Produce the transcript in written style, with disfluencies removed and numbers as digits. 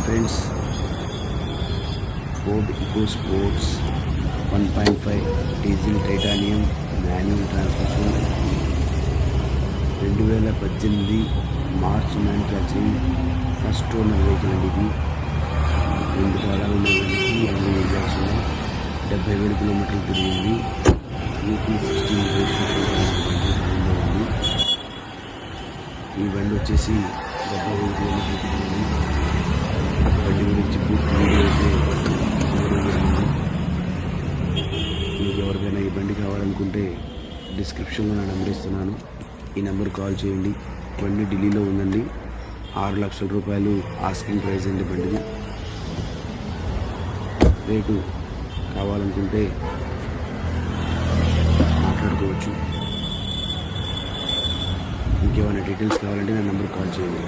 Friends, Ford Eco sports 1.5 diesel titanium manual transmission 2018 March manufacturing first owner vehicle అండి. ఇది 2 తాళాలు ఉన్న బండికి 2 ఇంజన్స్ ఉన్నాయి. 70,000 కిలోమీటర్లు తిరిగింది. యూపీ 16 ఉంది. ఈ బండి వచ్చేసి 70,000 కిలోమీటర్లు తిరిగింది. బండి గురించి పూర్తి వీడియో అయితే మీకు ఎవరికైనా ఈ బండి కావాలనుకుంటే డిస్క్రిప్షన్లో నా నెంబర్ ఇస్తున్నాను. ఈ నెంబర్ కాల్ చేయండి. బండి ఢిల్లీలో ఉందండి. 6 లక్షల రూపాయలు ఆస్కింగ్ ప్రైస్ అండి బండిది. రేటు కావాలనుకుంటే మాట్లాడుకోవచ్చు. ఇంకేమైనా డీటెయిల్స్ కావాలంటే నా నెంబర్ కాల్ చేయండి.